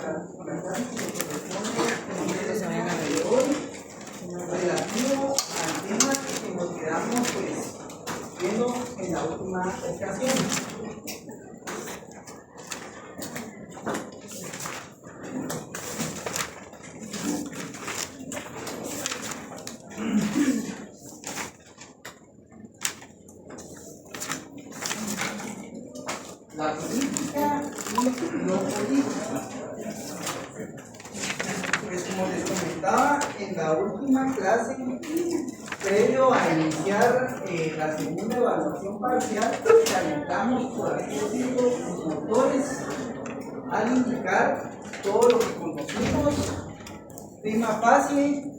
con la clase que nos corresponde de hoy, relativo al tema que nos quedamos viendo en la última ocasión. La política y no política. Pues como les comentaba en la última clase, previo a iniciar la segunda evaluación parcial, calentamos, por así decirlo, los motores al indicar todo lo que conocimos prima facie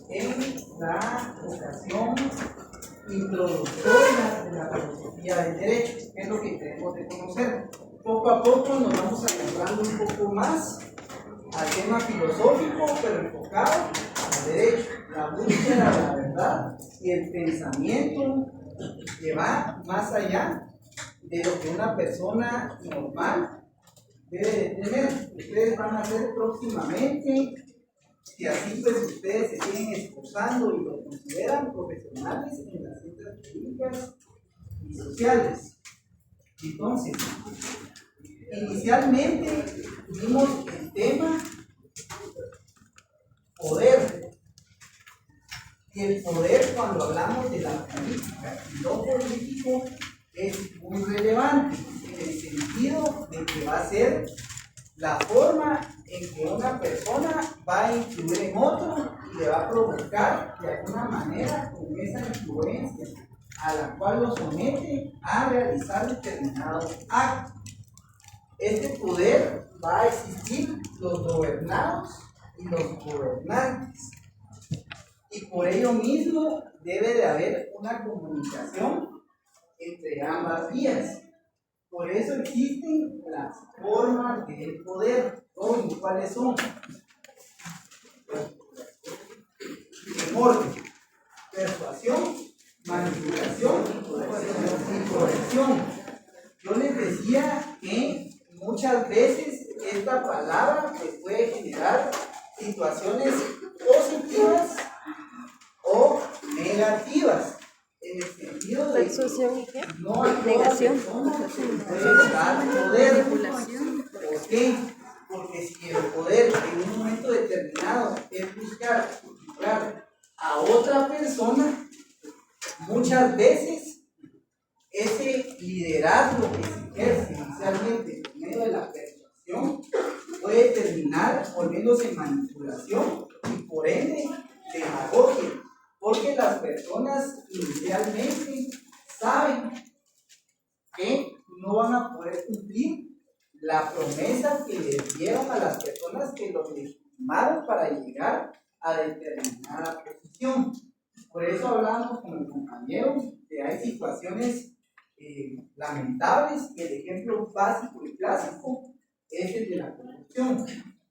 en la ocasión introductoria de la filosofía del derecho, que es lo que tenemos de conocer. Poco a poco nos vamos adentrando un poco más al tema filosófico, pero enfocado al derecho, la búsqueda de la verdad y el pensamiento que va más allá de lo que una persona normal debe de tener. Ustedes van a hacer próximamente, si así pues ustedes se siguen esforzando y lo consideran profesionales en las ciencias jurídicas y sociales. Entonces, inicialmente tuvimos el tema poder. Y el poder, cuando hablamos de la política y lo político, es muy relevante en el sentido de que va a ser la forma en que una persona va a influir en otro y le va a provocar de alguna manera con esa influencia a la cual lo somete a realizar determinado acto. Este poder va a existir los gobernados y los gobernantes, y por ello mismo debe de haber una comunicación entre ambas vías. Por eso existen las formas del poder. ¿Cuáles son? En orden: persuasión, manipulación y coerción. Yo les decía que muchas veces esta palabra pues, puede generar situaciones positivas o negativas, en el sentido de que no a toda persona puede dar poder. ¿Por qué? Porque si el poder en un momento determinado es buscar a otra persona, muchas veces ese liderazgo que se ejerce inicialmente por medio de la persuasión puede terminar volviéndose manipulación y por ende demagogia, porque las personas inicialmente saben que no van a poder cumplir la promesa que les dieron a las personas que los legitimaron para llegar a determinada posición. Por eso hablamos con el compañero que hay situaciones lamentables, y el ejemplo básico y clásico es el de la corrupción.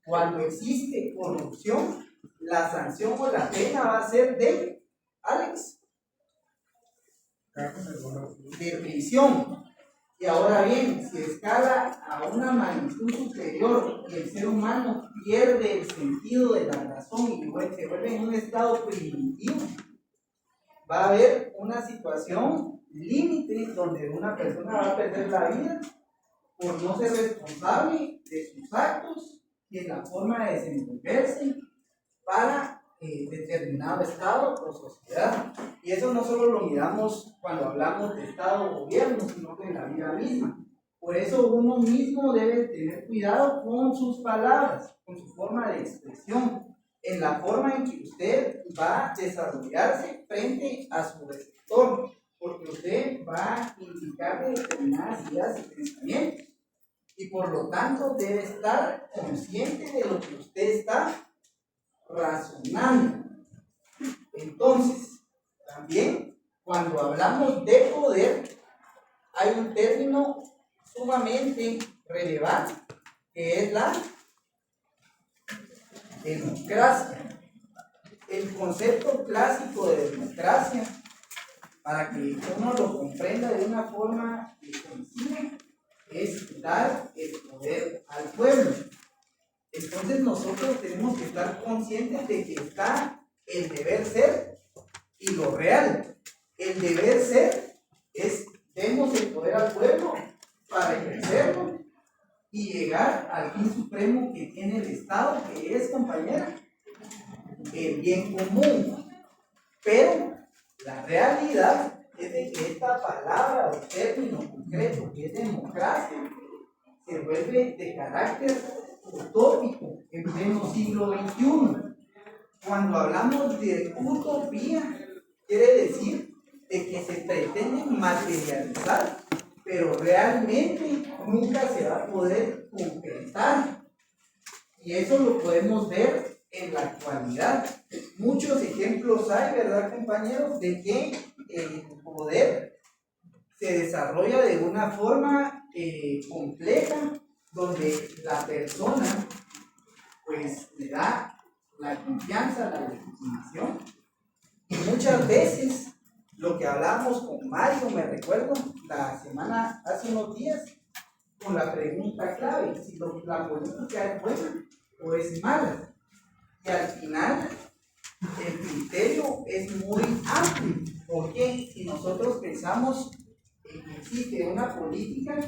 Cuando existe corrupción, la sanción o la pena va a ser de, Alex, de prisión. Y ahora bien, si escala a una magnitud superior y el ser humano pierde el sentido de la razón y se vuelve en un estado primitivo, va a haber una situación límite donde una persona va a perder la vida por no ser responsable de sus actos y en la forma de desenvolverse para determinado estado o sociedad. Y eso no solo lo miramos cuando hablamos de estado o gobierno, sino que en la vida misma. Por eso uno mismo debe tener cuidado con sus palabras, con su forma de expresión, en la forma en que usted va a desarrollarse frente a su receptor, porque usted va a indicarle determinadas ideas y pensamientos, y por lo tanto debe estar consciente de lo que usted está razonando. Entonces, también cuando hablamos de poder, hay un término sumamente relevante que es la democracia. El concepto clásico de democracia, para que uno lo comprenda de una forma sencilla, es dar el poder al pueblo. El Entonces nosotros tenemos que estar conscientes de que está el deber ser y lo real. El deber ser es demos el poder al pueblo para ejercerlo y llegar al fin supremo que tiene el Estado, que es, compañera, el bien común. Pero la realidad es de que esta palabra o término concreto que es democracia se vuelve de carácter utópico en pleno siglo XXI. Cuando hablamos de utopía, quiere decir de que se pretende materializar, pero realmente nunca se va a poder concretar. Y eso lo podemos ver en la actualidad. Muchos ejemplos hay, ¿verdad, compañeros?, de que el poder se desarrolla de una forma compleja, donde la persona pues le da la confianza, la legitimación. Y muchas veces lo que hablamos con Mario, me recuerdo hace unos días, con la pregunta clave, si la política es buena o es mala. Y al final el criterio es muy amplio, porque si nosotros pensamos en que existe una política,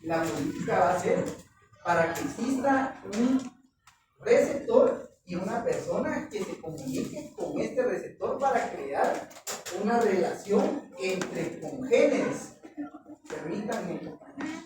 la política va a ser para que exista un receptor y una persona que se comunique con este receptor para crear una relación entre congéneres. Permítanme, compañeros.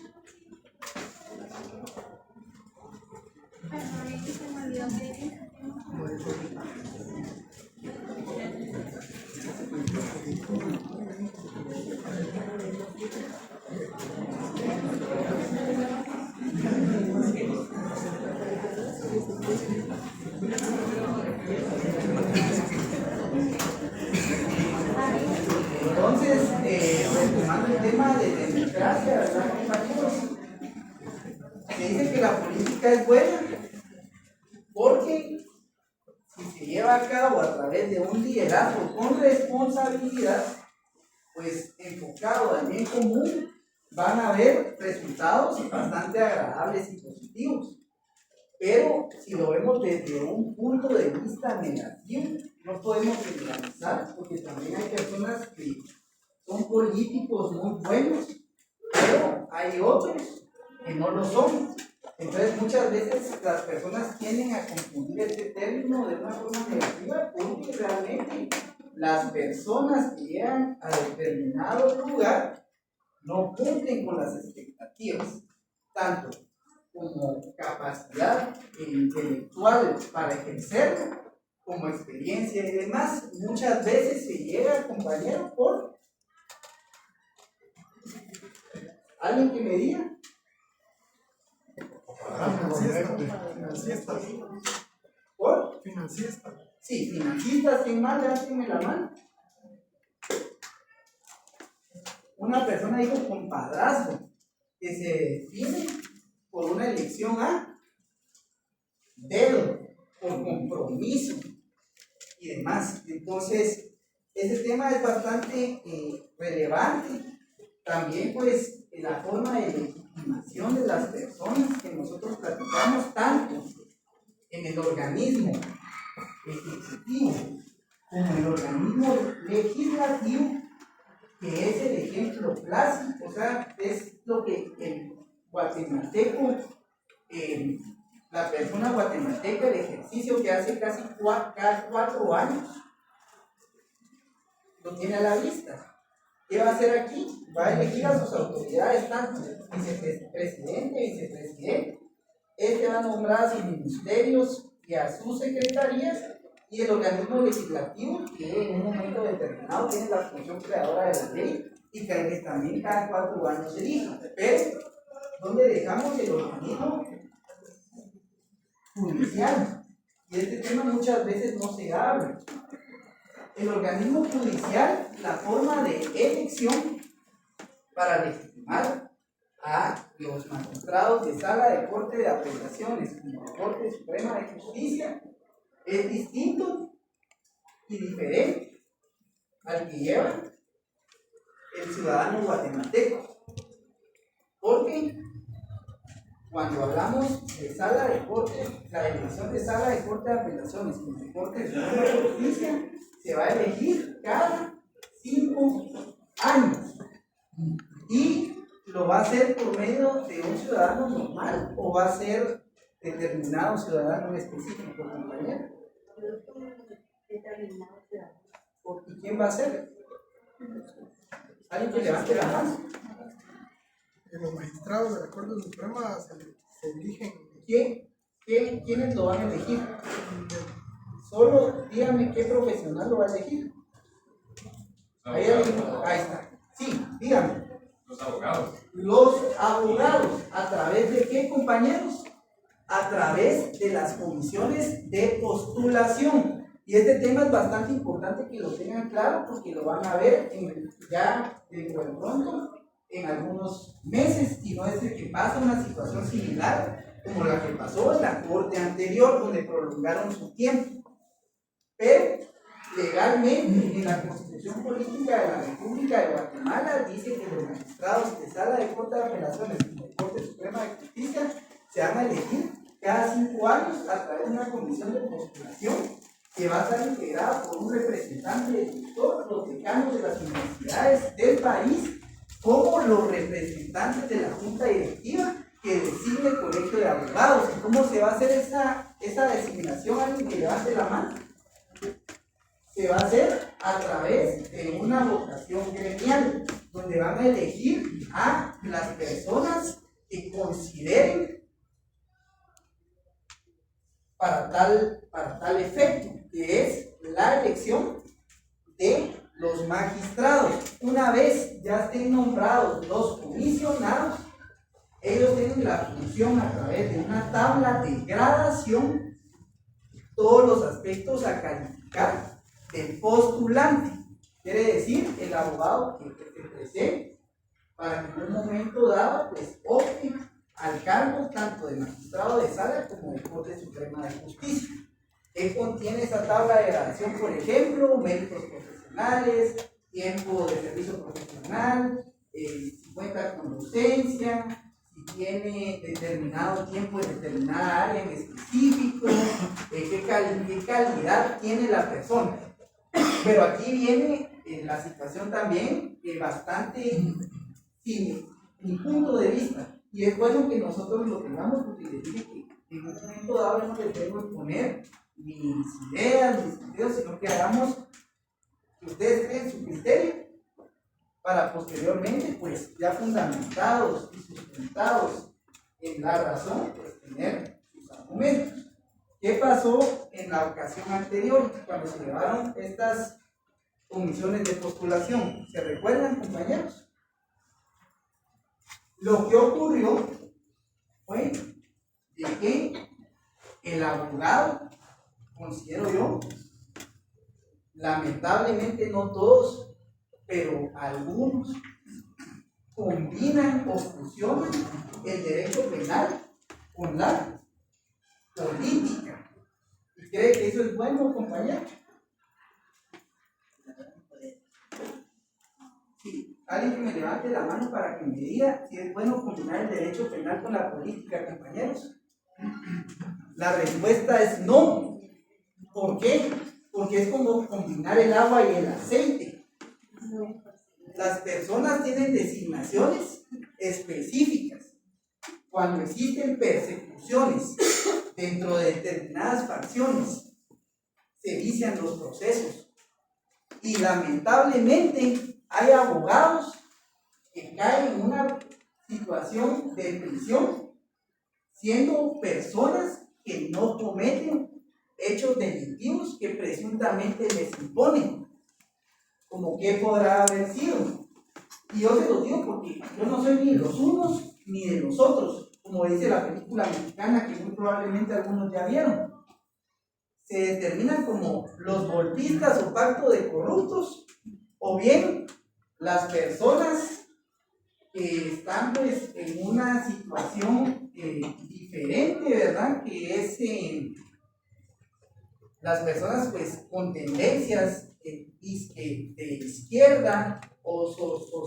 Entonces, retomando el tema de democracia, ¿verdad, compañeros? Se dice que la política es buena porque si se lleva a cabo a través de un liderazgo con responsabilidad, pues enfocado al bien común, van a haber resultados bastante agradables y positivos. Pero si lo vemos desde un punto de vista negativo, no podemos generalizar, porque también hay personas que son políticos muy buenos, pero hay otros que no lo son. Entonces muchas veces las personas tienden a confundir este término de una forma negativa, porque realmente las personas que llegan a determinado lugar no cumplen con las expectativas, tanto como capacidad intelectual para ejercerlo, como experiencia y demás. Muchas veces se llega, compañero, por alguien que me diga. Financista. ¿Por? Financista. Sí, financistas, sin más, levántenme la mano. Una persona dijo compadrazgo, que se define por una elección a dedo, por compromiso y demás. Entonces, ese tema es bastante relevante. También, pues, la forma de legitimación de las personas que nosotros platicamos tanto en el organismo ejecutivo como en el organismo legislativo, que es el ejemplo clásico, o sea, es lo que el guatemalteco, la persona guatemalteca, el ejercicio que hace casi cada 4 años, lo tiene a la vista. ¿Qué va a hacer aquí? Va a elegir a sus autoridades, tanto vicepresidente, vicepresidente. Este va a nombrar a sus ministerios y a sus secretarías, y el organismo legislativo, que en un momento determinado tiene la función creadora de la ley y que también cada 4 años se elija. Pero, ¿dónde dejamos el organismo judicial? Y este tema muchas veces no se habla. El organismo judicial, la forma de elección para legitimar a los magistrados de sala de corte de apelaciones como la Corte Suprema de Justicia, es distinto y diferente al que lleva el ciudadano guatemalteco, porque Cuando hablamos de sala de corte, la elección de sala de corte de apelaciones con el Corte Suprema de Justicia se va a elegir cada 5 años. Y lo va a hacer por medio de un ciudadano normal o va a ser determinado ciudadano específico, compañero. ¿Y quién va a ser? ¿Alguien que levante la mano? Los magistrados de la Corte Suprema se eligen. ¿Quiénes lo van a elegir? Solo dígame qué profesional lo va a elegir. Ahí está. Sí, dígame. Los abogados. Los abogados, ¿a través de qué, compañeros? A través de las comisiones de postulación. Y este tema es bastante importante que lo tengan claro porque lo van a ver ya de buen pronto en algunos meses, y no es de que pasa una situación similar como la que pasó en la corte anterior, donde prolongaron su tiempo. Pero legalmente en la Constitución Política de la República de Guatemala dice que los magistrados de sala de corte de apelaciones y de Corte Suprema de Justicia se van a elegir cada 5 años a través de una comisión de postulación que va a estar integrada por un representante de todos los decanos de las universidades del país, como los representantes de la junta directiva que designe el colegio de abogados. ¿Y cómo se va a hacer esa designación? ¿Alguien que levante la mano? Se va a hacer a través de una votación gremial, donde van a elegir a las personas que consideren para tal efecto, que es la elección de los magistrados. Una vez ya estén nombrados los comisionados, ellos tienen la función, a través de una tabla de gradación, todos los aspectos a calificar del postulante. Quiere decir, el abogado que se presente para que en un momento dado pues opte al cargo tanto de magistrado de sala como de Corte Suprema de Justicia. Él contiene esa tabla de gradación, por ejemplo, méritos profesionales, tiempo de servicio profesional, si cuenta con docencia, si tiene determinado tiempo en determinada área en específico, qué calidad tiene la persona. Pero aquí viene la situación también bastante, sin mi punto de vista, y es bueno que nosotros lo tengamos, porque les dije que en un momento dado no les debo exponer mis ideas, mis criterios, sino que hagamos que ustedes creen su criterio para posteriormente, pues ya fundamentados y sustentados en la razón, pues tener sus argumentos. ¿Qué pasó en la ocasión anterior cuando se llevaron estas comisiones de postulación? ¿Se recuerdan, compañeros? Lo que ocurrió fue de que el abogado, considero yo, lamentablemente no todos, pero algunos combinan o fusionan el derecho penal con la política. ¿Y cree que eso es bueno, compañero? Sí. Alguien que me levante la mano para que me diga si es bueno combinar el derecho penal con la política, compañeros. La respuesta es no. ¿Por qué? Porque es como combinar el agua y el aceite. Las personas tienen designaciones específicas. Cuando existen persecuciones dentro de determinadas facciones, se vician los procesos. Y lamentablemente hay abogados que caen en una situación de prisión siendo personas que no cometen hechos delictivos que presuntamente les imponen. ¿Como qué podrá haber sido? Y yo se lo digo porque yo no soy ni de los unos ni de los otros, como dice la película mexicana que muy probablemente algunos ya vieron. Se determinan como los golpistas o pacto de corruptos, o bien las personas que están pues en una situación diferente, ¿verdad? Que es las personas pues con tendencias de izquierda o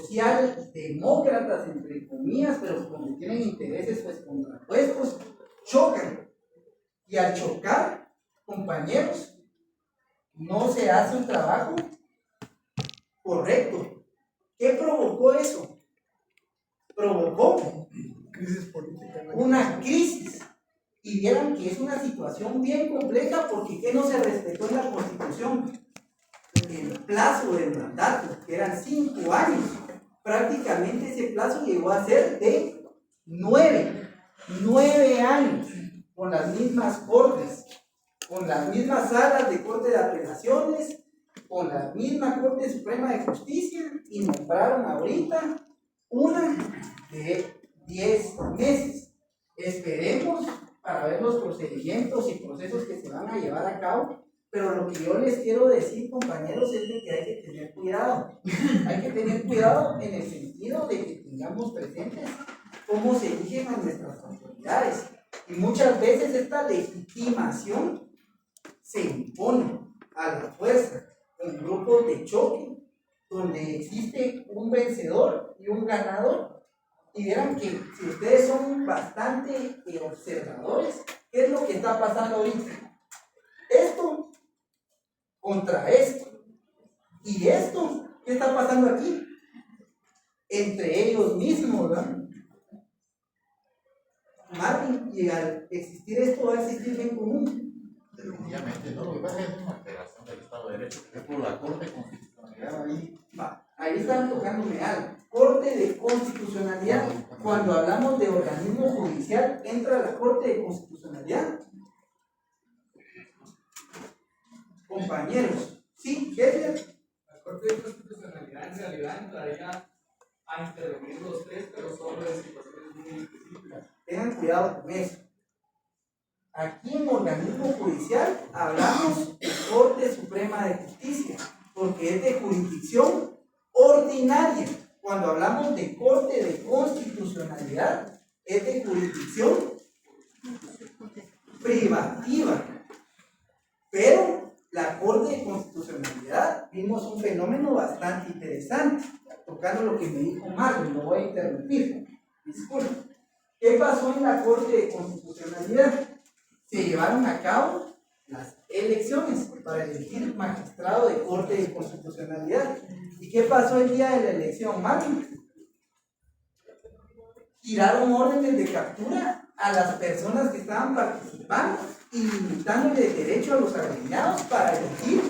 socialdemócratas, entre comillas, pero como tienen intereses pues contrapuestos, chocan. Y al chocar, compañeros, no se hace un trabajo correcto. ¿Qué provocó eso? Provocó Crisis política. una crisis. Y vieron que es una situación bien compleja porque ¿qué no se respetó en la Constitución? El plazo del mandato, que eran 5 años. Prácticamente ese plazo llegó a ser de 9 años, con las mismas cortes, con las mismas salas de Corte de Apelaciones, con la misma Corte Suprema de Justicia, y nombraron ahorita una de 10 meses. Esperemos para ver los procedimientos y procesos que se van a llevar a cabo, pero lo que yo les quiero decir, compañeros, es de que hay que tener cuidado. Hay que tener cuidado en el sentido de que tengamos presentes cómo se eligen a nuestras autoridades. Y muchas veces esta legitimación se impone a la fuerza, en grupos de choque, donde existe un vencedor y un ganador. Y verán que si ustedes son bastante observadores, ¿qué es lo que está pasando ahorita? Esto contra esto. Y esto, ¿qué está pasando aquí? Entre ellos mismos, ¿verdad? Marvin, y al existir esto va a existir bien común. Definitivamente, no, lo que pasa es que es una alteración del Estado de Derecho. Por ejemplo, la Corte de Constitucionalidad ahí. Ahí están tocándome algo. Corte de Constitucionalidad. Cuando hablamos de organismo judicial, entra la Corte de Constitucionalidad. Compañeros, ¿sí? ¿Qué es? La Corte de Constitucionalidad en realidad entraría a intervenir los tres, pero solo en situaciones muy específicas. Tengan cuidado con eso. Aquí en organismo judicial hablamos de Corte Suprema de Justicia, porque es de jurisdicción ordinaria. Cuando hablamos de Corte de Constitucionalidad, es de jurisdicción privativa. Pero la Corte de Constitucionalidad vimos un fenómeno bastante interesante, tocando lo que me dijo Marlon, lo voy a interrumpir. Disculpen. ¿Qué pasó en la Corte de Constitucionalidad? Se llevaron a cabo las elecciones para elegir magistrado de Corte de Constitucionalidad. ¿Y qué pasó el día de la elección, Marlon? Giraron órdenes de captura a las personas que estaban participando y limitándole el derecho a los agremiados para elegir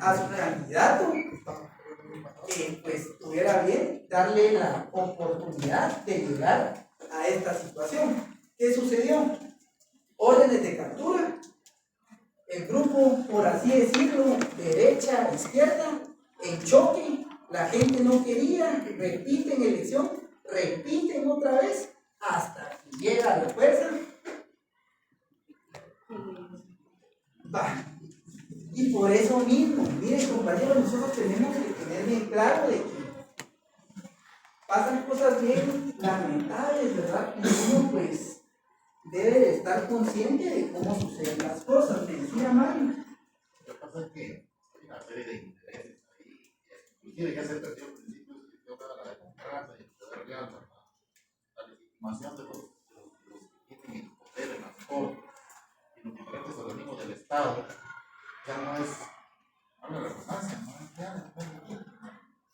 a su candidato que pues tuviera bien darle la oportunidad de llegar a esta situación. ¿Qué sucedió? Órdenes de captura, el grupo, por así decirlo, derecha, izquierda, en choque, la gente no quería, repiten elección, repiten otra vez, hasta que llega la fuerza. Va. Y por eso mismo, miren compañeros, nosotros tenemos que tener bien claro de que pasan cosas bien lamentables, ¿verdad? Y uno pues debe de estar consciente de cómo suceden las cosas. Me decía Mario. Lo que pasa es que hay una serie de intereses ahí, inclusive ya se perdió principios que toca la democracia y la legitimación de los que tienen el poder en las cortes y los diferentes organismos del Estado. Ya no es una redundancia, ¿no?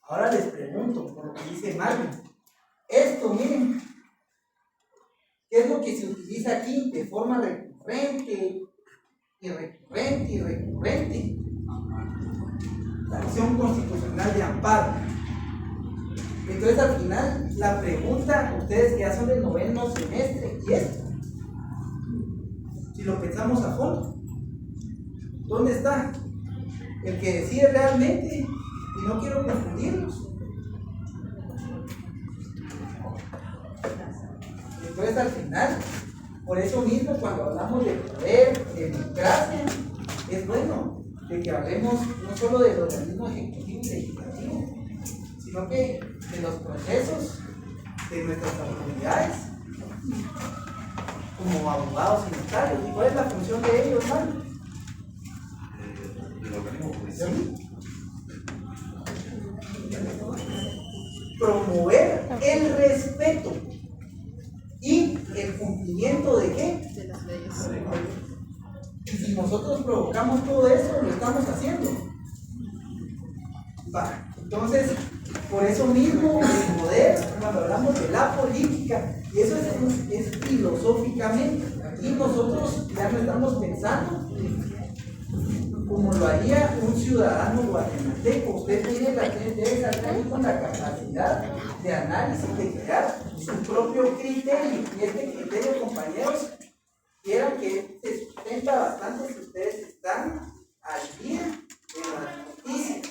Ahora les pregunto, por lo que dice Mario, esto, miren, ¿qué es lo que se utiliza aquí de forma recurrente y recurrente y recurrente? La acción constitucional de amparo. Entonces al final, la pregunta, ustedes que ya son del 9º semestre, y esto, si lo pensamos a fondo, ¿dónde está el que decide realmente? Y no quiero confundirlos. Entonces al final, por eso mismo cuando hablamos de poder, de democracia, es bueno de que hablemos no solo del organismo ejecutivo y legislativo, sino que de los procesos de nuestras autoridades como abogados y notarios. ¿Y cuál es la función de ellos, hermano? Del organismo judicial. promover el respeto y el cumplimiento de ¿qué? De las leyes. Y si nosotros provocamos todo eso, lo estamos haciendo. Va. Entonces, por eso mismo, el poder, cuando hablamos de la política, y eso es filosóficamente, aquí nosotros ya no estamos pensando como lo haría un ciudadano guatemalteco. Usted debe salir con la capacidad de análisis, de crear su propio criterio. Y este criterio, compañeros, quiero que se sustenta bastante si ustedes están al día en las noticias,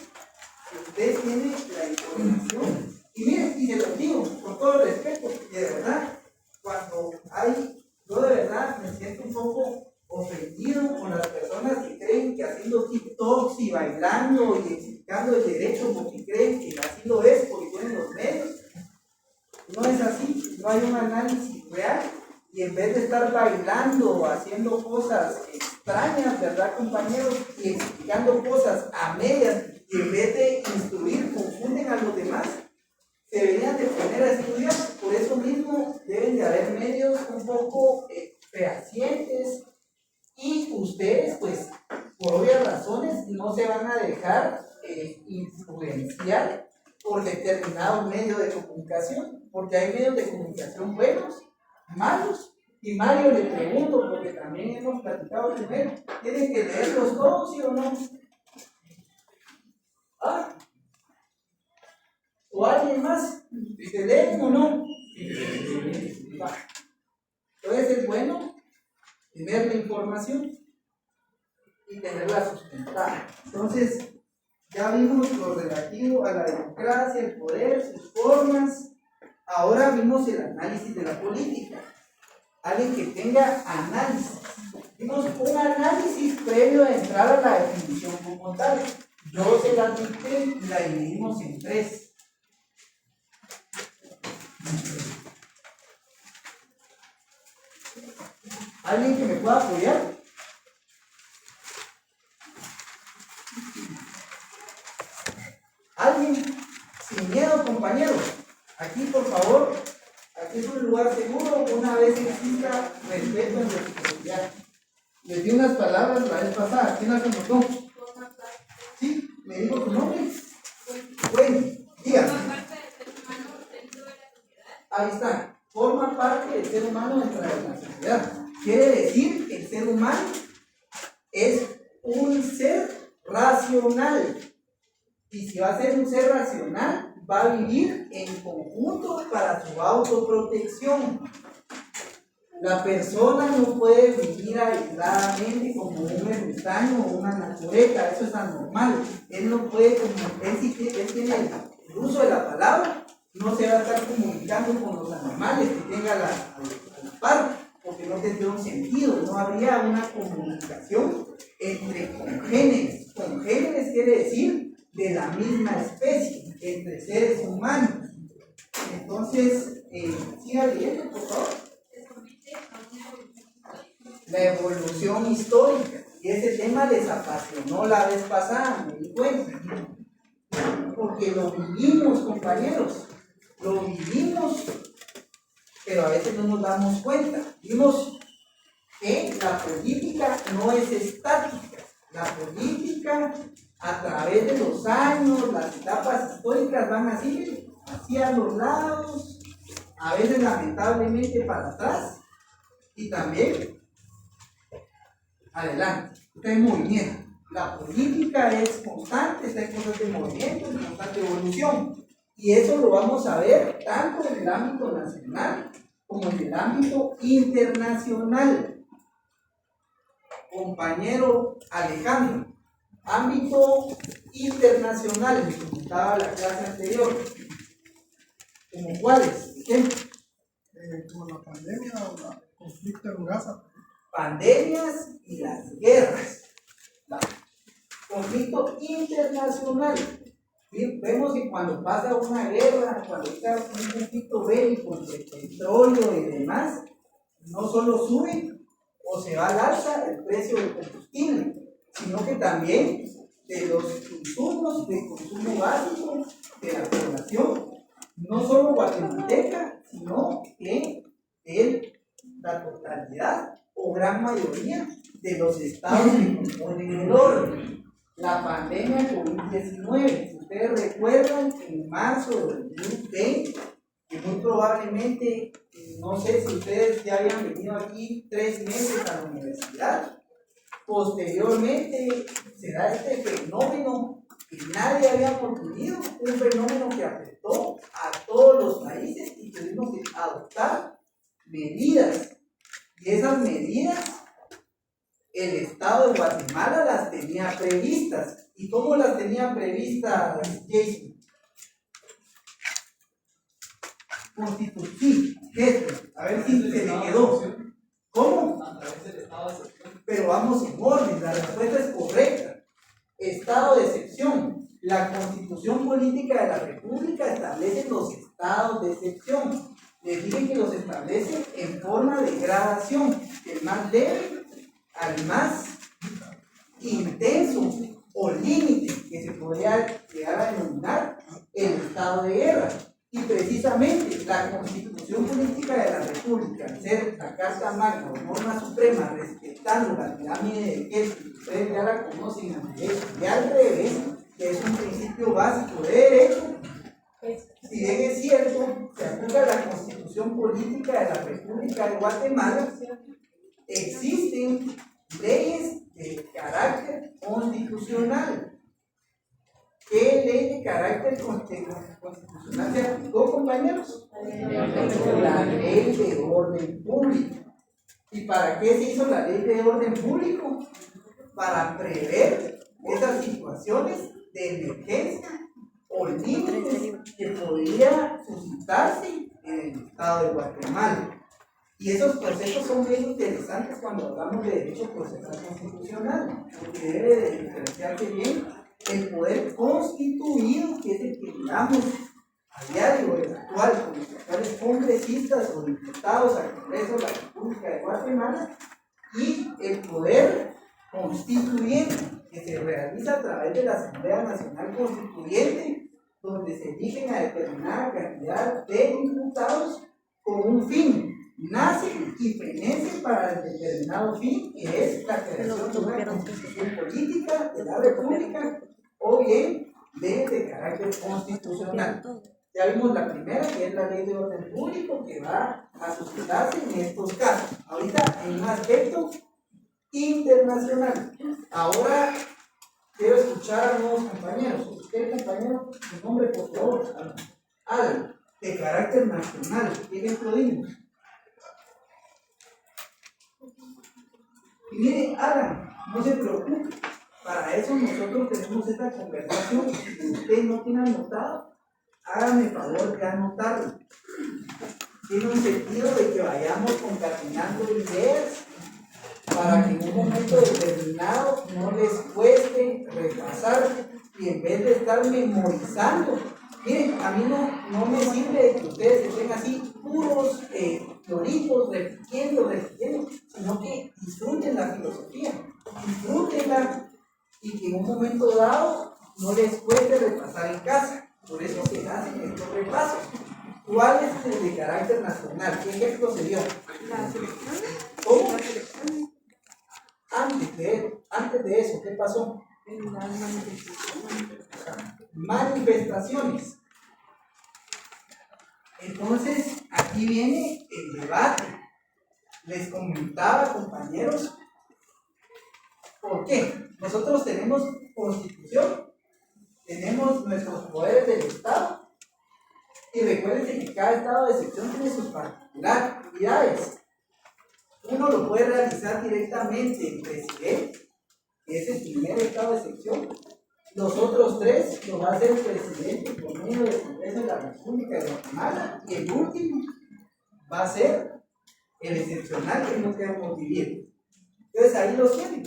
si ustedes tienen la información. Y miren, y se lo digo con todo el respeto, que de verdad, yo de verdad me siento un poco ofendido con las personas que creen que haciendo TikToks y bailando y explicando el derecho porque creen que así lo es, porque tienen los medios. No es así, no hay un análisis real. Y en vez de estar bailando o haciendo cosas extrañas, ¿verdad, compañeros? Y explicando cosas a medias, y en vez de instruir, confunden a los demás, se deberían de poner a estudiar. Por eso mismo deben de haber medios un poco fehacientes, y ustedes, pues, por obvias razones, no se van a dejar influenciar por determinado medio de comunicación, porque hay medios de comunicación buenos, malos. Y Mario, le pregunto, porque también hemos platicado primero, ¿tienen que leerlos todos, sí o no? ¿Ah? ¿O alguien más? ¿Se leen o no? Entonces es bueno tener la información y tenerla sustentada. Entonces, ya vimos lo relativo a la democracia, el poder, sus formas. Ahora vimos el análisis de la política. Alguien que tenga análisis. Vimos un análisis previo a entrar a la definición como tal. Yo se la dicté y la dividimos en 3. ¿Alguien que me pueda apoyar? ¿Alguien? Sin miedo, compañeros. Aquí, por favor, aquí es un lugar seguro, una vez exista respeto en reciprocidad. Les di unas palabras la vez pasada. ¿Quién las anotó? ¿Sí? ¿Me dijo su nombre? Bueno, dígame. Ahí está. Forma parte del ser humano dentro de la sociedad. Quiere decir que el ser humano es un ser racional. Y si va a ser un ser racional, va a vivir en conjunto para su autoprotección. La persona no puede vivir aisladamente como un ermitaño o una naturaleza, eso es anormal. Él no puede, como él tiene el uso de la palabra, no se va a estar comunicando con los animales que tenga a la par, porque no tendría un sentido, no habría una comunicación entre congéneres. Congéneres quiere decir de la misma especie, entre seres humanos. Entonces, siga leyendo, por favor. La evolución histórica. Y ese tema les apasionó la vez pasada, me di cuenta. Porque lo vivimos, compañeros. Lo vivimos, pero a veces no nos damos cuenta. Vimos que la política no es estática. La política, a través de los años, las etapas históricas van así, hacia los lados, a veces lamentablemente para atrás, y también adelante. Está en movimiento. La política es constante, está en cosas de movimiento, en constante evolución. Y eso lo vamos a ver tanto en el ámbito nacional como en el ámbito internacional. Compañero Alejandro, ámbito internacional, me comentaba la clase anterior. ¿Como cuáles? ¿Ejemplo? Como la pandemia o el conflicto en Gaza. Pandemias y las guerras. Conflicto internacional. Vemos que cuando pasa una guerra, cuando está un conflicto bélico entre petróleo y demás, no solo sube o se va al alza el precio del combustible, sino que también de los insumos de consumo básico de la población, no solo guatemalteca, sino que en la totalidad o gran mayoría de los estados que componen el orden. La pandemia COVID-19, si ustedes recuerdan, en marzo de 2020, que muy probablemente, no sé si ustedes ya habían venido aquí 3 meses a la universidad, posteriormente se da este fenómeno que nadie había ocurrido, un fenómeno que afectó a todos los países y tuvimos que adoptar medidas. Y esas medidas, el Estado de Guatemala las tenía previstas. ¿Y cómo las tenía previstas, Jason? Constitución. A ver si se me quedó. ¿Cómo? A través del estado de excepción. Pero vamos en orden, la respuesta es correcta. Estado de excepción. La Constitución Política de la República establece los estados de excepción. Les dije que los establece en forma de gradación, del más leve al más intenso o límite, que se podría llegar a denominar el estado de guerra. Y precisamente la Constitución Política de la República, al ser la Carta Magna o norma suprema, respetando la pirámide de Kelsen, que ustedes ya la conocen al derecho y al revés, que es un principio básico de derecho, si bien es cierto, se aplica la Constitución Política de la República de Guatemala, existen leyes de carácter constitucional. ¿Qué ley de carácter constitucional se aplicó, compañeros? La ley de orden público. ¿Y para qué se hizo la ley de orden público? Para prever esas situaciones de emergencia o límites que podría suscitarse en el estado de Guatemala. Y esos procesos son bien interesantes cuando hablamos de derecho procesal constitucional, porque debe de diferenciarse bien el poder constituido, que es el que miramos a diario, el actual, con los actuales congresistas o diputados al Congreso de la República de Guatemala, y el poder constituyente, que se realiza a través de la Asamblea Nacional Constituyente, donde se eligen a determinada cantidad de diputados con un fin. Nace y fenece para el determinado fin, que es la creación de una constitución política de la República o bien leyes de carácter constitucional. Ya vimos la primera, que es la ley de orden público, que va a suscitarse en estos casos. Ahorita en un aspecto internacional. Ahora quiero escuchar a nuevos compañeros. Usted, compañero, su nombre, por favor. Alan, de carácter nacional. ¿Qué ejemplo dimos? Y mire, Alan, no se preocupe. Para eso nosotros tenemos esta conversación. Si usted no tiene anotado, hágame el favor de anotarlo. Tiene un sentido de que vayamos concatenando ideas para que en un momento determinado no les cueste repasar y en vez de estar memorizando. Miren, a mí no me sirve que ustedes estén así puros teóricos, repitiendo, sino que disfruten la filosofía, disfrútenla y que en un momento dado no les cueste repasar en casa. Por eso se hacen estos repasos. ¿Cuál es el de carácter nacional? ¿Qué ejemplo se dio? ¿Cómo? Antes de eso, ¿qué pasó? Manifestaciones. Entonces, aquí viene el debate. Les comentaba, compañeros, ¿por qué? Nosotros tenemos constitución, tenemos nuestros poderes del Estado, y recuerden que cada estado de excepción tiene sus particularidades. Uno lo puede realizar directamente el presidente, que es el primer estado de excepción. Los otros 3 lo va a hacer el presidente por medio del Congreso de la República de Guatemala, y el último va a ser el excepcional que no queremos vivir. Entonces ahí lo tienen,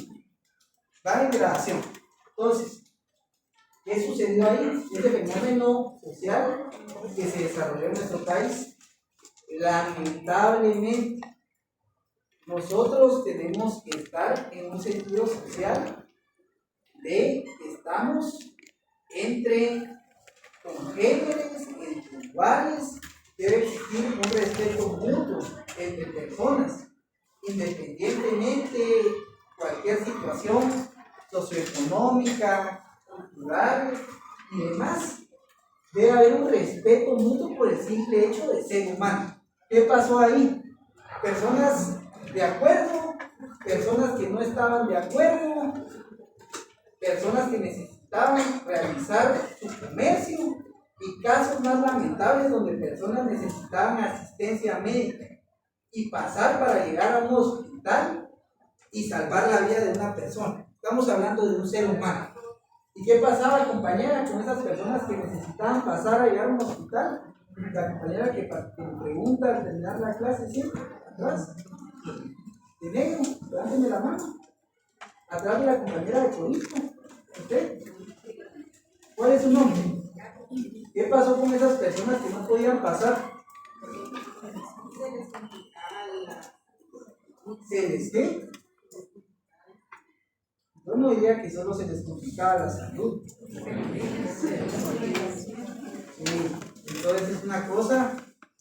va en gradación. Entonces, ¿qué sucedió ahí? Ese fenómeno social que se desarrolló en nuestro país. Lamentablemente, nosotros tenemos que estar en un sentido social de estamos entre congéneres, entre iguales, debe existir un respeto mutuo entre personas, independientemente de cualquier situación socioeconómica, cultural y demás. Debe haber un respeto mutuo por el simple hecho de ser humano. ¿Qué pasó ahí? Personas de acuerdo, personas que no estaban de acuerdo, personas que necesitaban realizar su comercio y casos más lamentables donde personas necesitaban asistencia médica y pasar para llegar a un hospital y salvar la vida de una persona. Estamos hablando de un ser humano. ¿Y qué pasaba, compañera, con esas personas que necesitaban pasar a llegar a un hospital? La compañera que pregunta al terminar la clase, siempre, atrás, de negro, levánteme la mano, atrás de la compañera de corista. ¿Usted? ¿Cuál es su nombre? ¿Qué pasó con esas personas que no podían pasar? ¿Se les qué? Yo no diría que solo se les complicaba la salud. Sí, entonces es una cosa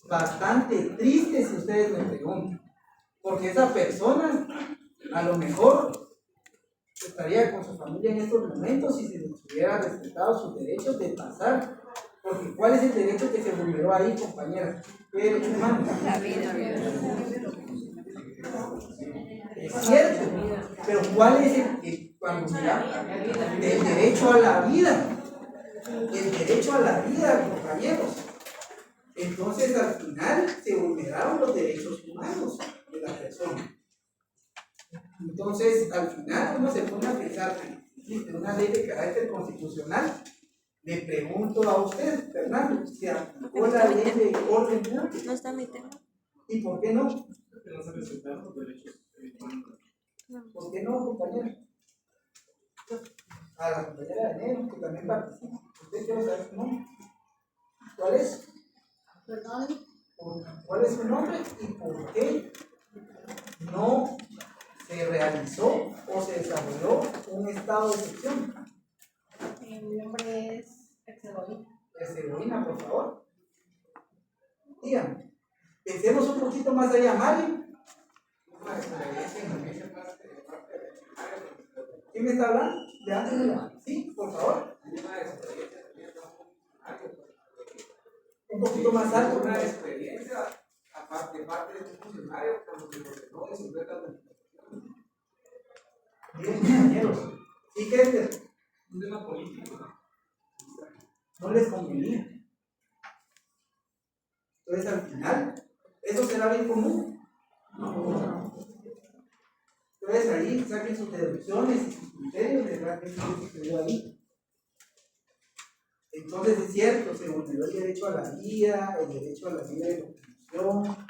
bastante triste si ustedes me preguntan. Porque esa persona a lo mejor estaría con su familia en estos momentos si se les hubiera respetado sus derechos de pasar. Porque ¿cuál es el derecho que se vulneró ahí, compañera? ¿Qué derecho humano? La vida. Es cierto, pero ¿cuál es cuando el derecho a la vida? El derecho a la vida, compañeros. Entonces al final se vulneraron los derechos humanos de la persona. Entonces al final uno se pone a pensar que existe una ley de carácter constitucional. Le pregunto a usted, Fernando, ¿se aplicó la ley de orden público? No está mi tema. ¿Y por qué no? Porque no se respetaron los derechos humanos. ¿Por qué no, compañera? A la compañera de negro que también participa. ¿Usted quiere saber su nombre? ¿Cuál es? Perdón. ¿Cuál es su nombre y por qué no se realizó o se desarrolló un estado de excepción? Mi nombre es Herzegovina. Herzegovina, por favor. Dígame. Pensemos un poquito más allá, Mario. ¿Quién me está hablando? Levántame la mano. Sí, por favor. Un poquito más alto. Una experiencia aparte de parte de un funcionario cuando se ordenó resolver la documentación. Bien, compañeros. ¿Sí qué es? Un tema político. No les convenía. Entonces al final, ¿eso será bien común? No. Entonces ahí saquen sus deducciones y sus criterios de realmente qué sucedió ahí. Entonces es cierto, se vulneró el derecho a la vida, el derecho a la libre locomoción,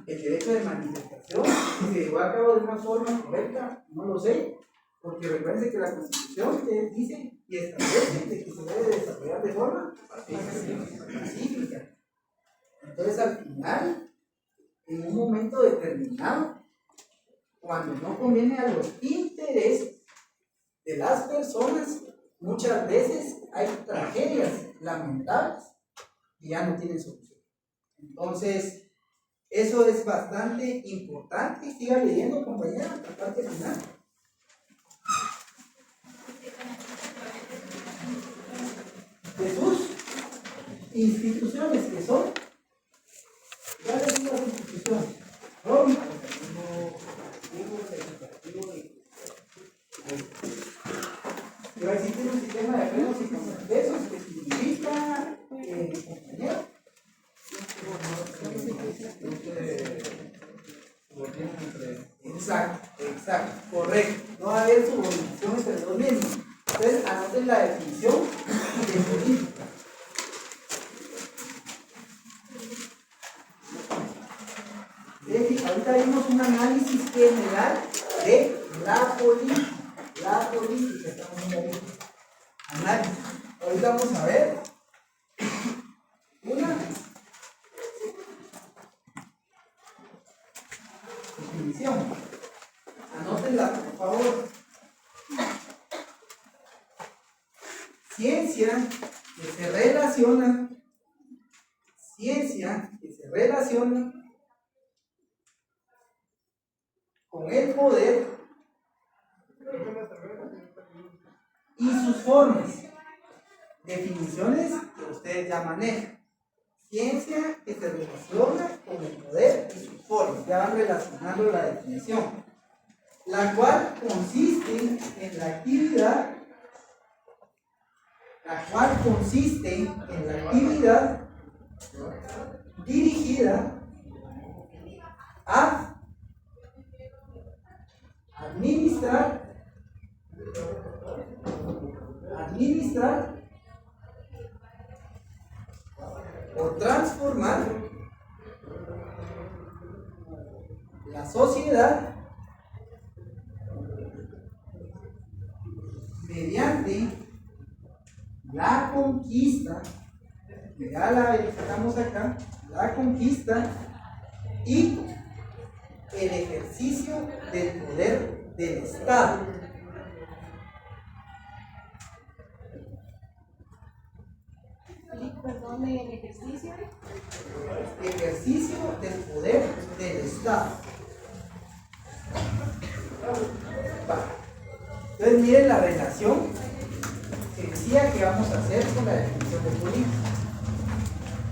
el derecho de manifestación, si se llevó a cabo de una forma correcta, no lo sé, porque recuerden que la Constitución dice y establece que se debe desarrollar de forma pacífica. Entonces al final, en un momento determinado, cuando no conviene a los intereses de las personas, muchas veces hay tragedias lamentables y ya no tienen solución. Entonces, eso es bastante importante. Siga leyendo, compañera, la parte final. Jesús, instituciones que son, ¿cuáles son las instituciones? Roma, que va a existir un sistema de frenos y contrapesos que significa, compañero, exacto, correcto. No va a haber subordinación entre los mismos. Entonces, anoten la definición de política. Ahorita vimos un análisis general de la política. La política, estamos viendo ahí. Análisis. Ahorita vamos a ver una definición. Anótenla, por favor. ciencia que se relaciona con el poder y sus formas. Definiciones que ustedes ya manejan. Ciencia que se relaciona con el poder y sus formas. Ya van relacionando la definición. La cual consiste en la actividad dirigida a administrar o transformar la sociedad mediante la conquista, que ya la verificamos acá, la conquista y el ejercicio del poder del Estado. Perdón, el ejercicio. Ejercicio del poder del Estado. Va. Entonces miren la relación sencilla que vamos a hacer con la definición de política.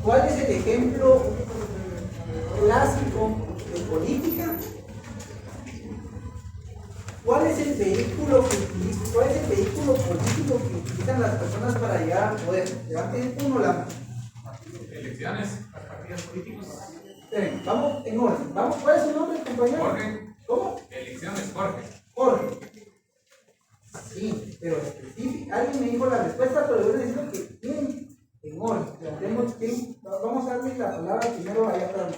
¿Cuál es el ejemplo clásico de política? ¿Cuál es el vehículo político que utilizan las personas para llegar al poder? Levanten uno la mano. Elecciones, partidos políticos. Esperen, vamos en orden. Vamos, ¿cuál es su nombre, compañero? Jorge. ¿Cómo? Elecciones, Jorge. Jorge. Sí, pero específico. Alguien me dijo la respuesta, pero yo necesito que bien en orden. Vamos a darle la palabra primero allá atrás.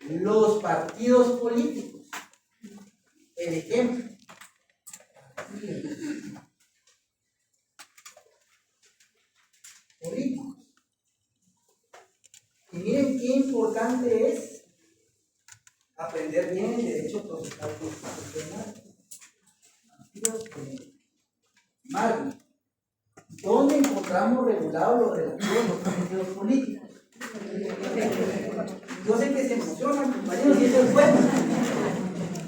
Los partidos políticos. El ejemplo. Políticos. Y miren qué importante es aprender bien el derecho procesal constitucional. Marvin, ¿dónde encontramos regulados los relativos a los partidos políticos? Yo sé que se emocionan, compañeros, y eso es bueno.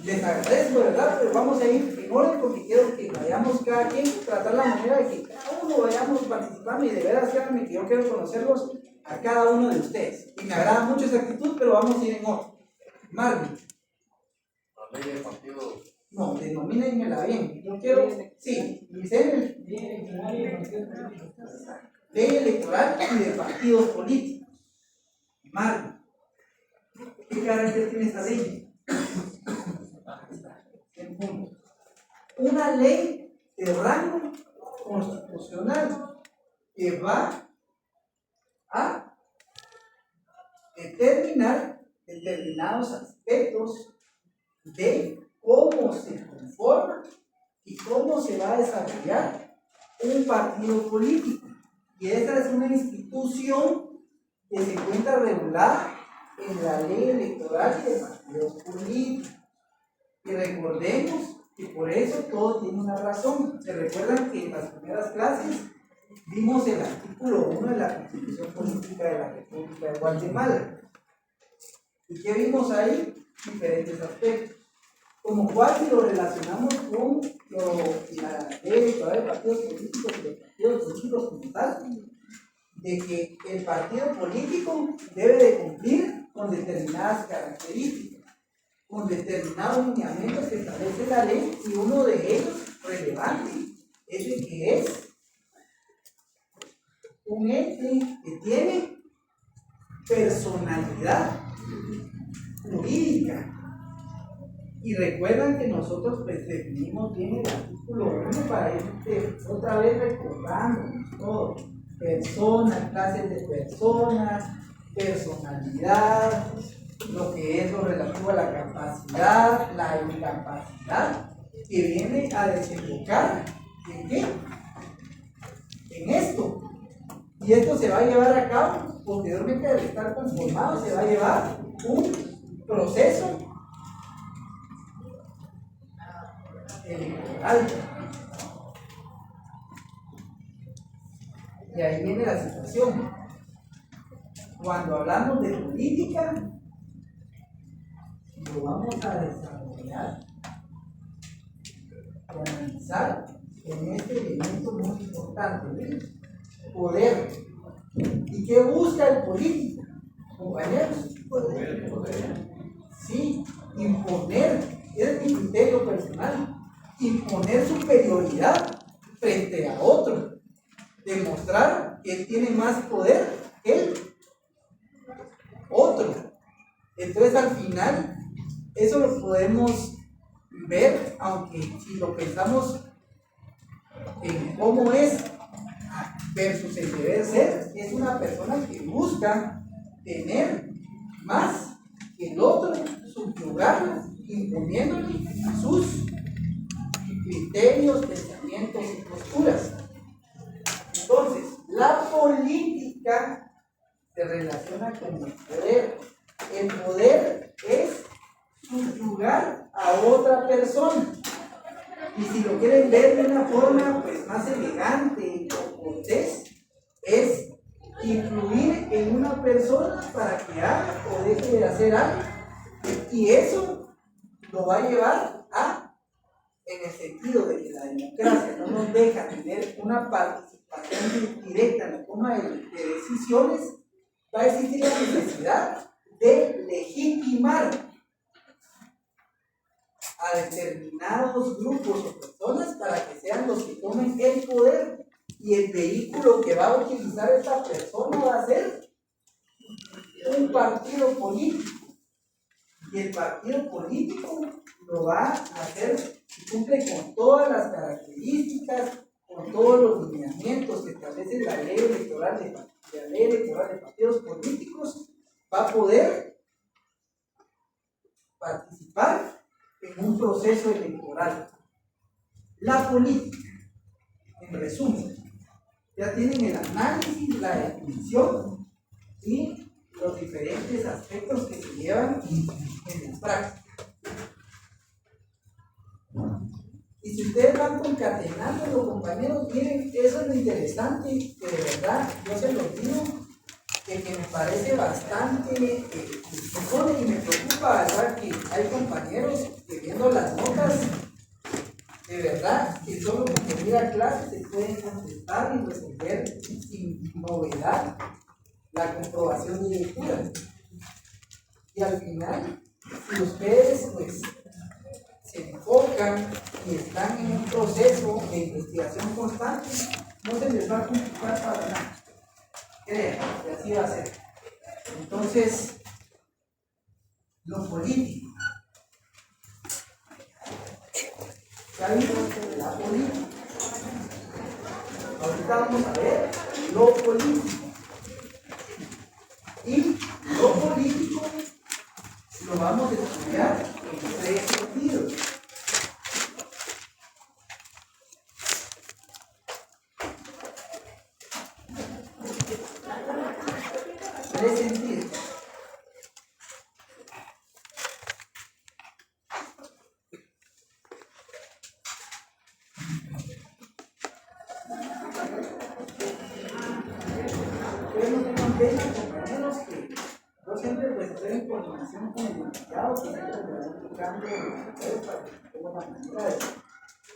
Les agradezco, ¿verdad? Pero vamos a ir en orden porque quiero que vayamos cada quien, tratar la manera de que cada uno vayamos participando y de veras, créanme que yo quiero conocerlos a cada uno de ustedes. Y me agrada mucho esa actitud, pero vamos a ir en orden. Marvin. La ley de partidos. No, denomínenmela bien. Yo quiero, sí, ley electoral y de partidos políticos. Marvin. ¿Qué carácter tiene esta ley? Una ley de rango constitucional que va a determinar determinados aspectos de cómo se conforma y cómo se va a desarrollar un partido político. Y esta es una institución que se encuentra regulada en la ley electoral y de partidos políticos. Y recordemos que por eso todo tiene una razón. ¿Se recuerdan que en las primeras clases vimos el artículo 1 de la Constitución Política de la República de Guatemala? ¿Y qué vimos ahí? Diferentes aspectos. Como cual si lo relacionamos con la ley electoral de partidos políticos y de partidos políticos como tal, de que el partido político debe de cumplir con determinadas características, con determinados lineamientos que establece la ley, y uno de ellos relevante es el que es un ente que tiene personalidad jurídica. Y recuerdan que nosotros pues definimos bien el artículo 1 para ir otra vez recordando todo. Personas, clases de personas, personalidad, lo que es lo relativo a la capacidad, la incapacidad, que viene a desembocar ¿en qué? En esto. Y esto se va a llevar a cabo, posteriormente de estar conformado, se va a llevar un proceso electoral. Y ahí viene la situación. Cuando hablamos de política, lo vamos a desarrollar y analizar en este elemento muy importante, ¿sí? Poder. ¿Y qué busca el político, compañeros? Poder. Sí, imponer, es mi criterio personal, imponer superioridad frente a otro, demostrar que él tiene más poder que el otro. Entonces al final, eso lo podemos ver, aunque si lo pensamos en cómo es versus el deber ser, es una persona que busca tener más que el otro, subyugarlo, imponiéndole sus criterios, pensamientos y posturas. Entonces, la política se relaciona con el poder. El poder es subyugar a otra persona. Y si lo quieren ver de una forma pues más elegante o cortés, es influir en una persona para que haga o deje de hacer algo. Y eso lo va a llevar a, en el sentido de que la democracia no nos deja tener una participación directa en la toma de decisiones, va a existir la necesidad de legitimar a determinados grupos o personas para que sean los que tomen el poder, y el vehículo que va a utilizar esta persona va a ser un partido político, y el partido político lo va a hacer si cumple con todas las características, con todos los lineamientos que establece la ley electoral de partidos políticos, va a poder participar en un proceso electoral. La política, en resumen, ya tienen el análisis, la definición y los diferentes aspectos que se llevan en la práctica. Y si ustedes van concatenándolo, compañeros, miren, eso es lo interesante, que de verdad, yo se los digo, que me parece bastante, me pone y me preocupa, ¿verdad? Que hay compañeros que viendo las notas, de verdad, que solo con venir a clase se pueden contestar y resolver sin novedad la comprobación de lectura. Y al final, si ustedes pues se enfocan y están en un proceso de investigación constante, no se les va a complicar para nada. Crean que así va a ser. Entonces, lo político. Ya vimos la política. Ahorita vamos a ver lo político. Y lo político lo vamos a estudiar en 3 sentidos. Compañeros, que yo siempre pues estoy en coordinación con el invitado, que siempre me van explicando para que tenga la manera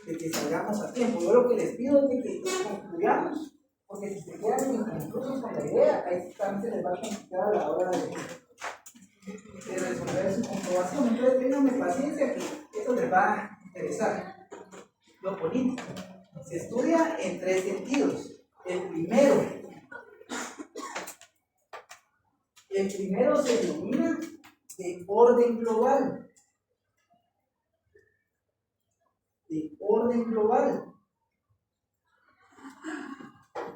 de que salgamos a tiempo. Yo lo que les pido es de que concluyamos, porque si se quedan inconclusos con la idea, ahí también se les va a complicar a la hora de resolver su comprobación. Entonces ténganme paciencia, que eso les va a interesar. Lo político se estudia en 3 sentidos. El primero se denomina de orden global. De orden global.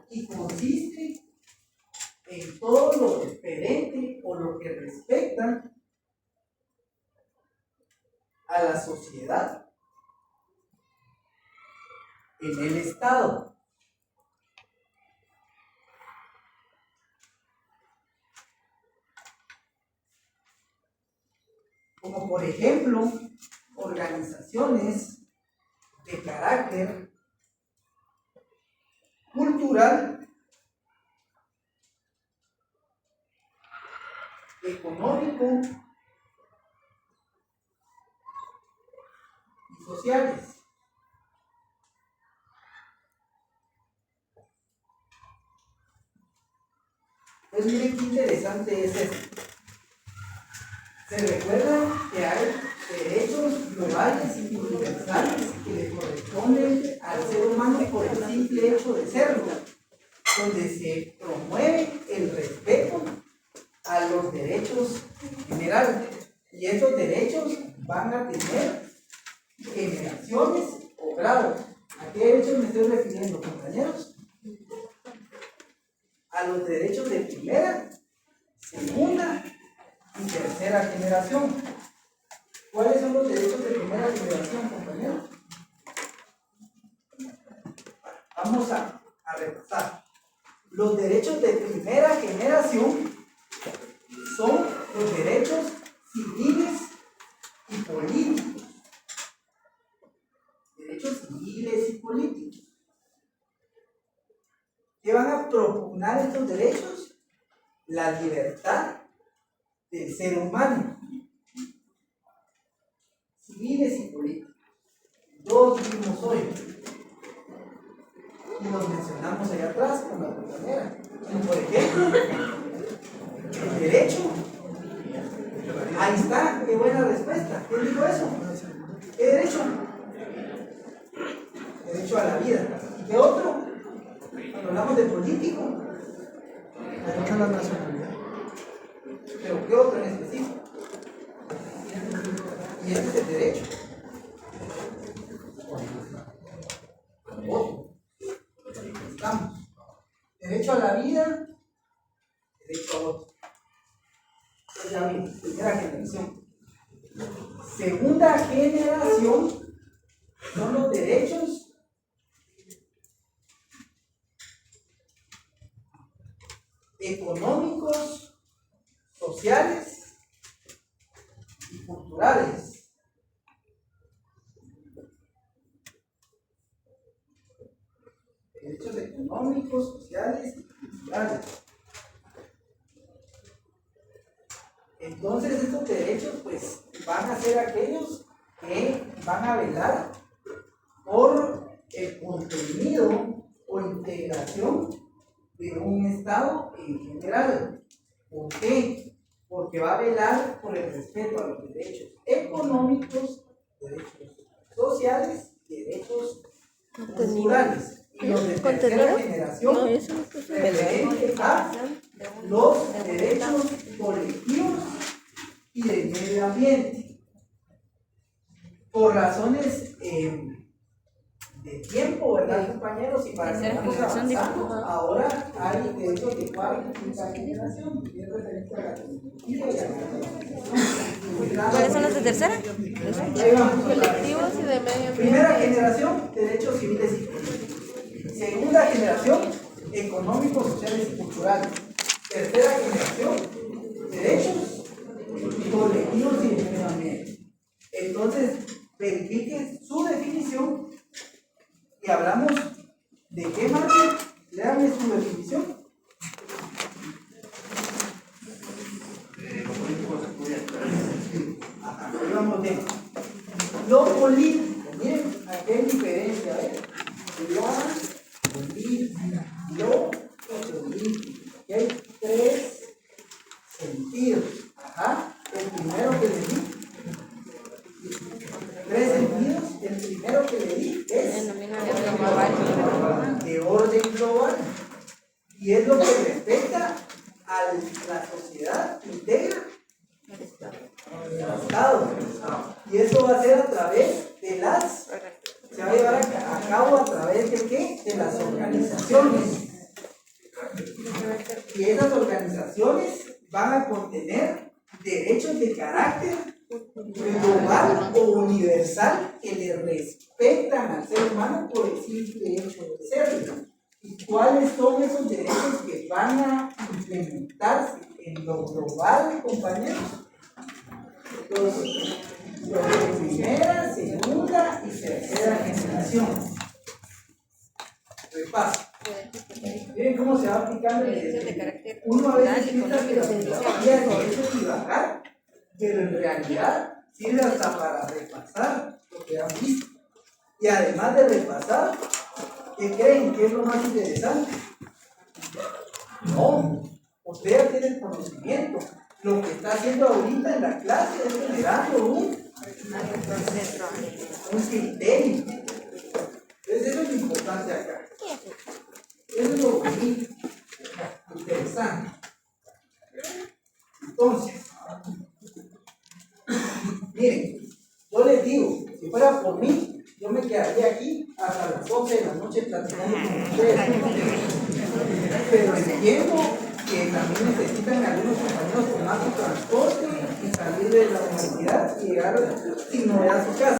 Y consiste en todo lo referente o lo que respecta a la sociedad en el Estado. Como por ejemplo, organizaciones de carácter cultural económico y sociales. Pues miren qué interesante es esto. Se recuerda que hay derechos globales y universales que le corresponden al ser humano por el simple hecho de serlo, donde se promueve el respeto a los derechos en general. Y estos derechos van a tener generaciones o grados. ¿A qué derechos me estoy refiriendo, compañeros? A los derechos de primera, segunda y tercera generación. ¿Cuáles son los derechos de primera generación, compañeros? Vamos a repasar. Los derechos de primera generación son los derechos civiles y políticos. Derechos civiles y políticos. ¿Qué van a propugnar estos derechos? La libertad del ser humano. Civiles y políticos. Dos vimos hoy. Y los mencionamos allá atrás con la compañera. Por ejemplo, el derecho. Ahí está, qué buena respuesta. ¿Quién dijo eso? ¿Qué derecho? Derecho a la vida. ¿Y qué otro? Cuando hablamos de político. Derecho a la nacionalidad. ¿Pero qué otro en específico? Y este es el derecho. Otro. Estamos. Derecho a la vida, derecho a voto. Pues ya vimos, primera generación. Segunda generación son los derechos económicos, sociales y culturales. Derechos económicos, sociales y culturales. Entonces estos derechos pues van a ser aquellos que van a velar por el contenido o integración de un Estado en general. ¿Por qué? Porque va a velar por el respeto a los derechos económicos, derechos sociales y derechos culturales. Y los de tercera generación referentes a los derechos colectivos y del medio ambiente. Por razones de tiempo, ¿verdad, compañeros? Y para que vamos avanzando, ahora hay derechos de cuarta y quinta generación, que es referente a la tecnología y a la ¿Cuáles son los de tercera? Ahí vamos. Colectivos y de medio ambiente. Primera generación, derechos civiles y políticos. Segunda generación, económicos, sociales y culturales. Tercera generación, derechos colectivos y de medio ambiente. Entonces, verifiquen su definición y hablamos de qué más. Léame su definición. Los políticos estudian. Ajá, ahí vamos bien. Lo político, miren, aquí hay diferencia, ¿ves? Lo político. Aquí hay tres sentidos. Ajá, el primero que le di. Tres sentidos. El primero que le di es de orden global. Y es lo que respecta a la sociedad integra el Estado. Y eso va a ser a través de las, se va a llevar a cabo a través de qué? De las organizaciones. Y esas organizaciones van a contener derechos de carácter global o universal que le respetan al ser humano por el simple hecho de serlo. ¿Y cuáles son esos derechos que van a implementarse en lo global, compañeros? Los de primera, segunda y tercera generación. Repaso. Miren cómo se va aplicando el Dirección de carácter uno a veces cultural, piensa que la económico, filosofía que eso es divagar, pero en realidad sirve hasta para repasar lo que han visto. Y además de repasar, ¿qué creen que es lo más interesante? No, usted ya tiene el conocimiento. Lo que está haciendo ahorita en la clase es generando un criterio. Entonces eso es lo importante acá. Eso es lo bonito, lo interesante. Entonces, miren, yo les digo, si fuera por mí, yo me quedaría aquí hasta las 11 de la noche platicando con ustedes. Pero entiendo que también necesitan algunos compañeros tomar su transporte y salir de la universidad y llegar sin novedad a su casa.